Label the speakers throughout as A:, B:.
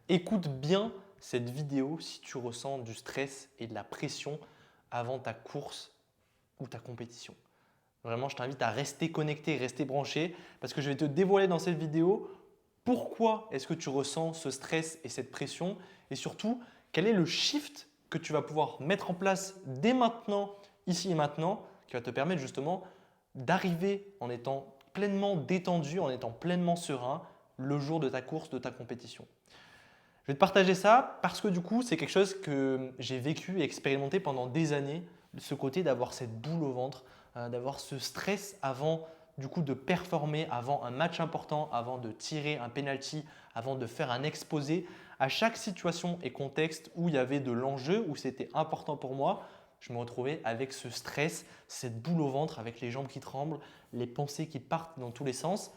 A: Écoute bien cette vidéo si tu ressens du stress et de la pression avant ta course ou ta compétition. Vraiment, je t'invite à rester connecté, rester branché parce que je vais te dévoiler dans cette vidéo pourquoi est-ce que tu ressens ce stress et cette pression et surtout quel est le shift que tu vas pouvoir mettre en place dès maintenant, ici et maintenant, qui va te permettre justement d'arriver en étant pleinement détendu, en étant pleinement serein le jour de ta course, de ta compétition. Je vais te partager ça parce que du coup, c'est quelque chose que j'ai vécu et expérimenté pendant des années, ce côté d'avoir cette boule au ventre, d'avoir ce stress avant du coup de performer, avant un match important, avant de tirer un penalty, avant de faire un exposé. À chaque situation et contexte où il y avait de l'enjeu, où c'était important pour moi, je me retrouvais avec ce stress, cette boule au ventre, avec les jambes qui tremblent, les pensées qui partent dans tous les sens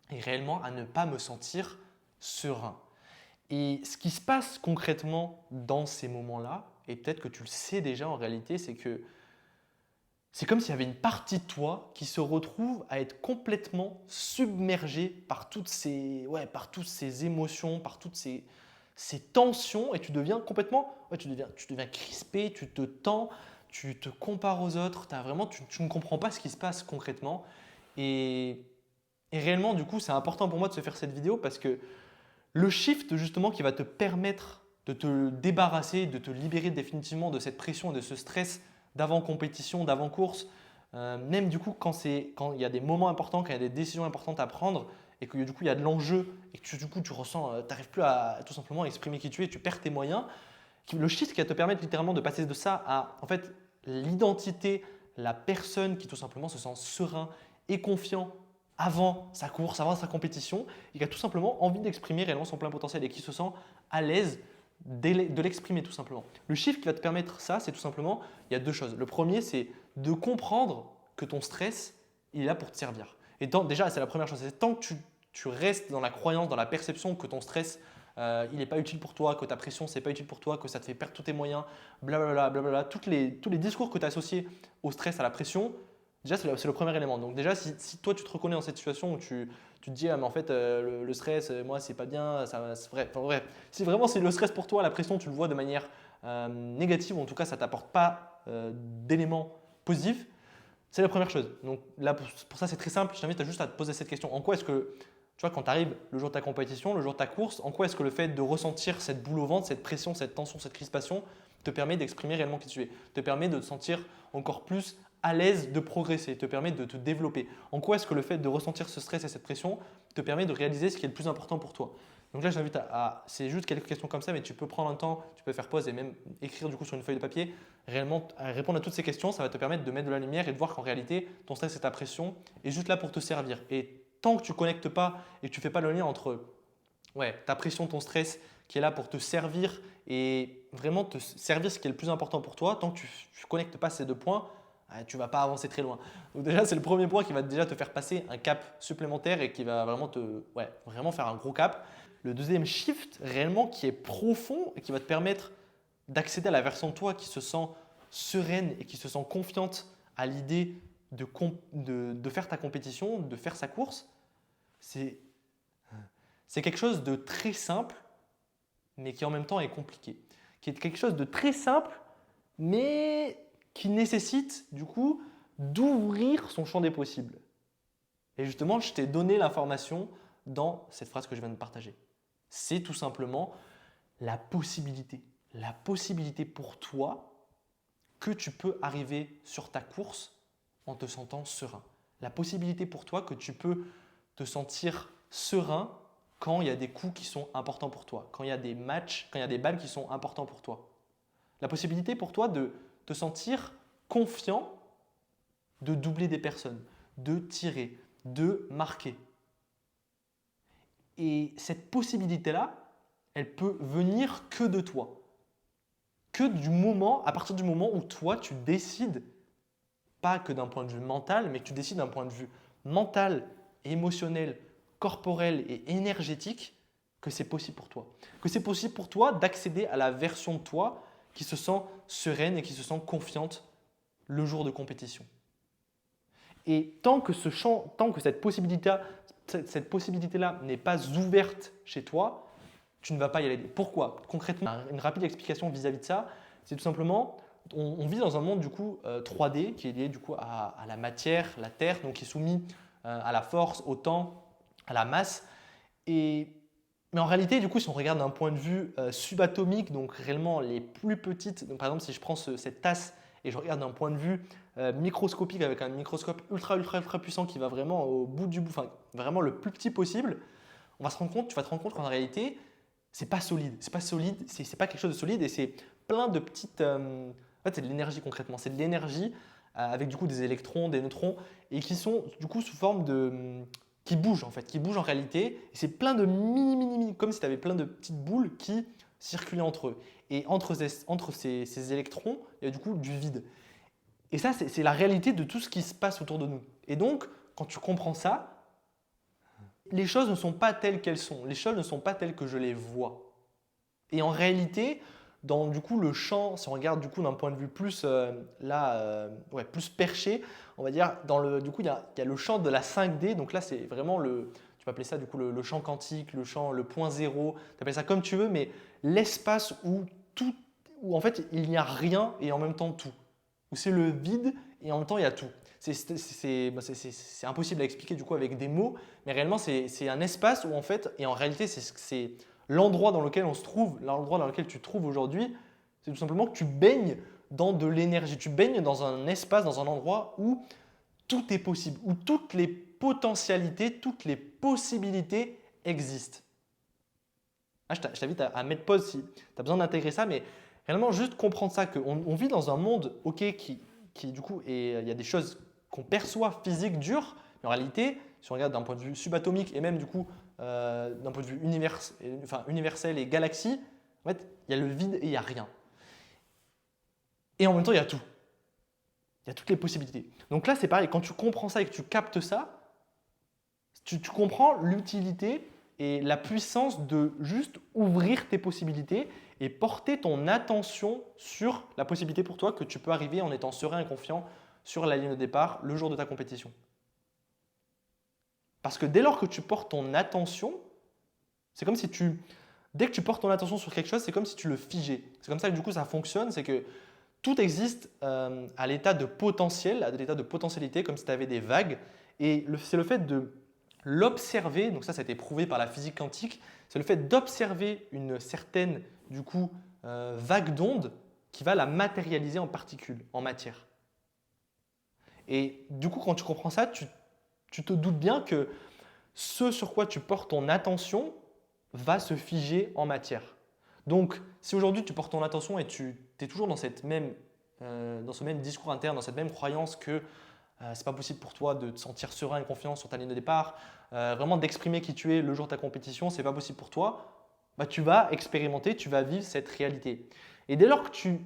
A: et réellement à ne pas me sentir serein. Et ce qui se passe concrètement dans ces moments-là, et peut-être que tu le sais déjà en réalité, c'est que c'est comme s'il y avait une partie de toi qui se retrouve à être complètement submergée par par toutes ces émotions, par toutes ces tensions, et tu deviens complètement, tu deviens crispé, tu te tends, tu te compares aux autres, tu ne comprends pas ce qui se passe concrètement. Et, et réellement, du coup, c'est important pour moi de se faire cette vidéo parce que le shift justement qui va te permettre de te débarrasser, de te libérer définitivement de cette pression et de ce stress d'avant-compétition, d'avant-course, même du coup quand il y a des moments importants, quand il y a des décisions importantes à prendre et que du coup il y a de l'enjeu et que du coup tu ressens, tu n'arrives plus à tout simplement exprimer qui tu es, tu perds tes moyens, le shift qui va te permettre littéralement de passer de ça à en fait l'identité, la personne qui tout simplement se sent serein et confiant avant sa course, avant sa compétition, et qui a tout simplement envie d'exprimer réellement son plein potentiel et qui se sent à l'aise de l'exprimer tout simplement. Le shift qui va te permettre ça, c'est tout simplement, il y a deux choses. Le premier, c'est de comprendre que ton stress, il est là pour te servir. Et déjà, c'est la première chose. C'est tant que tu restes dans la croyance, dans la perception que ton stress, il n'est pas utile pour toi, que ta pression, c'est pas utile pour toi, que ça te fait perdre tous tes moyens, blablabla, blablabla, tous les discours que tu as associés au stress, à la pression, déjà, c'est le premier élément. Donc déjà, si toi, tu te reconnais dans cette situation où tu te dis, ah, mais en fait, le stress, moi, c'est pas bien, c'est vrai. Enfin, bref, si vraiment c'est le stress pour toi, la pression, tu le vois de manière négative, ou en tout cas, ça t'apporte pas d'éléments positifs, c'est la première chose. Donc là, pour ça, c'est très simple. Je t'invite juste à te poser cette question. En quoi est-ce que, tu vois, quand tu arrives le jour de ta compétition, le jour de ta course, en quoi est-ce que le fait de ressentir cette boule au ventre, cette pression, cette tension, cette crispation, te permet d'exprimer réellement qui tu es, te permet de te sentir encore plus à l'aise de progresser, te permet de te développer. En quoi est-ce que le fait de ressentir ce stress et cette pression te permet de réaliser ce qui est le plus important pour toi. Donc là, je t'invite c'est juste quelques questions comme ça, mais tu peux prendre un temps, tu peux faire pause et même écrire du coup sur une feuille de papier, réellement répondre à toutes ces questions, ça va te permettre de mettre de la lumière et de voir qu'en réalité, ton stress et ta pression est juste là pour te servir. Et tant que tu ne connectes pas et que tu ne fais pas le lien entre ta pression, ton stress qui est là pour te servir et vraiment te servir ce qui est le plus important pour toi, tant que tu ne connectes pas ces deux points, tu ne vas pas avancer très loin. Donc déjà, c'est le premier point qui va déjà te faire passer un cap supplémentaire et qui va vraiment vraiment faire un gros cap. Le deuxième shift réellement qui est profond et qui va te permettre d'accéder à la version de toi qui se sent sereine et qui se sent confiante à l'idée de faire ta compétition, de faire sa course, c'est quelque chose de très simple, mais qui en même temps est compliqué. Qui est quelque chose de très simple, mais qui nécessite du coup d'ouvrir son champ des possibles. Et justement, je t'ai donné l'information dans cette phrase que je viens de partager. C'est tout simplement la possibilité. La possibilité pour toi que tu peux arriver sur ta course en te sentant serein. La possibilité pour toi que tu peux te sentir serein quand il y a des coups qui sont importants pour toi, quand il y a des matchs, quand il y a des balles qui sont importants pour toi. La possibilité pour toi de te sentir confiant de doubler des personnes, de tirer, de marquer. Et cette possibilité-là, elle peut venir que de toi. À partir du moment où toi, tu décides, pas que d'un point de vue mental, mais que tu décides d'un point de vue mental, émotionnel, corporel et énergétique, que c'est possible pour toi. Que c'est possible pour toi d'accéder à la version de toi qui se sent sereine et qui se sent confiante le jour de compétition. Et tant que cette possibilité-là n'est pas ouverte chez toi, tu ne vas pas y aller. Pourquoi? Concrètement, une rapide explication vis-à-vis de ça, c'est tout simplement, on vit dans un monde du coup 3D qui est lié du coup à la matière, la Terre, donc qui est soumis à la force, au temps, à la masse. Mais en réalité, du coup, si on regarde d'un point de vue subatomique, donc réellement les plus petites, donc par exemple si je prends cette tasse et je regarde d'un point de vue microscopique avec un microscope ultra puissant qui va vraiment au bout du bout, enfin vraiment le plus petit possible, tu vas te rendre compte qu'en réalité, c'est pas solide. C'est pas solide, c'est pas quelque chose de solide et c'est plein de petites. En fait, c'est de l'énergie concrètement. C'est de l'énergie avec du coup des électrons, des neutrons et qui sont du coup sous forme de. Qui bougent en fait, qui bougent en réalité. Et c'est plein de mini, comme si tu avais plein de petites boules qui circulaient entre eux. Et entre ces électrons, il y a du coup du vide. Et ça, c'est la réalité de tout ce qui se passe autour de nous. Et donc, quand tu comprends ça, les choses ne sont pas telles qu'elles sont. Les choses ne sont pas telles que je les vois. Et en réalité, dans du coup, le champ, si on regarde du coup d'un point de vue plus, plus perché, on va dire, du coup, il y a le champ de la 5D. Donc là, c'est vraiment tu peux appeler ça du coup le champ quantique, le point zéro, tu appelles ça comme tu veux, mais l'espace où en fait il n'y a rien et en même temps tout. Où c'est le vide et en même temps il y a tout. C'est impossible à expliquer du coup avec des mots, mais réellement c'est un espace où en fait, et en réalité c'est l'endroit dans lequel on se trouve, l'endroit dans lequel tu te trouves aujourd'hui, c'est tout simplement que tu baignes dans de l'énergie, tu baignes dans un espace, dans un endroit où tout est possible, où toutes les potentialités, toutes les possibilités existent. Je t'invite à mettre pause si tu as besoin d'intégrer ça, mais réellement juste comprendre ça, qu'on vit dans un monde qui du coup, il y a des choses qu'on perçoit physiques dures, mais en réalité, si on regarde d'un point de vue subatomique et même du coup d'un point de vue universel et galaxie, en fait, il y a le vide et il n'y a rien. Et en même temps, il y a tout. Il y a toutes les possibilités. Donc là, c'est pareil, quand tu comprends ça et que tu captes ça, tu comprends l'utilité et la puissance de juste ouvrir tes possibilités et porter ton attention sur la possibilité pour toi que tu peux arriver en étant serein et confiant sur la ligne de départ le jour de ta compétition. Parce que dès lors que tu portes ton attention, c'est comme si dès que tu portes ton attention sur quelque chose, c'est comme si tu le figeais. C'est comme ça que du coup ça fonctionne, c'est que tout existe à l'état de potentiel, à l'état de potentialité, comme si tu avais des vagues. Et c'est le fait de l'observer, donc ça a été prouvé par la physique quantique, c'est le fait d'observer une certaine du coup, vague d'onde qui va la matérialiser en particules, en matière. Et du coup, quand tu comprends ça, tu te doutes bien que ce sur quoi tu portes ton attention va se figer en matière. Donc, si aujourd'hui tu portes ton attention et tu es toujours dans ce même discours interne, dans cette même croyance que ce n'est pas possible pour toi de te sentir serein et confiant sur ta ligne de départ, vraiment d'exprimer qui tu es le jour de ta compétition, ce n'est pas possible pour toi, bah, tu vas expérimenter, tu vas vivre cette réalité. Et dès lors que tu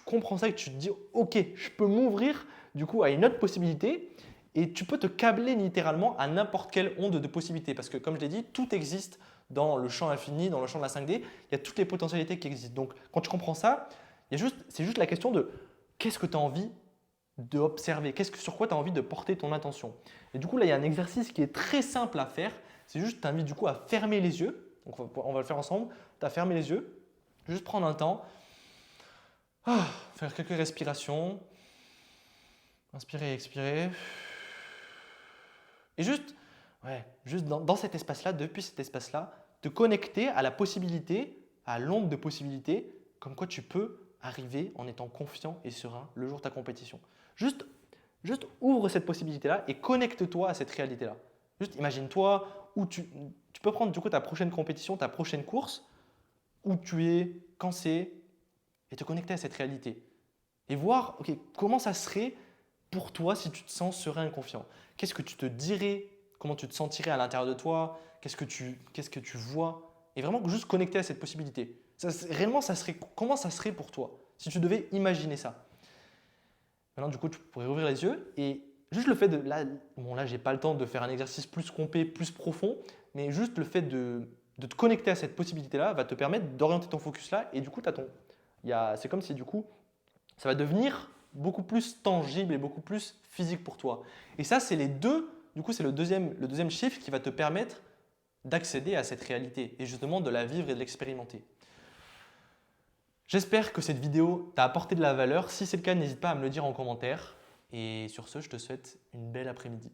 A: comprends ça et que tu te dis « Ok, je peux m'ouvrir du coup à une autre possibilité », et tu peux te câbler littéralement à n'importe quelle onde de possibilités. Parce que comme je l'ai dit, tout existe dans le champ infini, dans le champ de la 5D. Il y a toutes les potentialités qui existent. Donc quand tu comprends ça, c'est juste la question de qu'est-ce que tu as envie d'observer, sur quoi tu as envie de porter ton attention. Et du coup, là, il y a un exercice qui est très simple à faire. C'est juste, je t'invite du coup à fermer les yeux. Donc on va le faire ensemble. Tu as fermé les yeux. Juste prendre un temps. Faire quelques respirations. Inspirer et expirer. Et juste dans cet espace-là, depuis cet espace-là, te connecter à la possibilité, à l'onde de possibilités, comme quoi tu peux arriver en étant confiant et serein le jour de ta compétition. Juste ouvre cette possibilité-là et connecte-toi à cette réalité-là. Juste imagine-toi où tu peux prendre du coup ta prochaine compétition, ta prochaine course, où tu es, quand c'est, et te connecter à cette réalité. Et voir comment ça serait pour toi si tu te sens serein et confiant. Qu'est-ce que tu te dirais? Comment tu te sentirais à l'intérieur de toi? Qu'est-ce que tu vois? Et vraiment juste connecter à cette possibilité. Réellement, comment ça serait pour toi si tu devais imaginer ça? Maintenant, du coup, tu pourrais ouvrir les yeux et juste le fait de… Là, j'ai pas le temps de faire un exercice plus complet, plus profond, mais juste le fait de te connecter à cette possibilité-là va te permettre d'orienter ton focus là et du coup, c'est comme si du coup, ça va devenir beaucoup plus tangible et beaucoup plus physique pour toi. Et ça, c'est les deux, du coup, c'est le deuxième chiffre qui va te permettre d'accéder à cette réalité et justement de la vivre et de l'expérimenter. J'espère que cette vidéo t'a apporté de la valeur. Si c'est le cas, n'hésite pas à me le dire en commentaire. Et sur ce, je te souhaite une belle après-midi.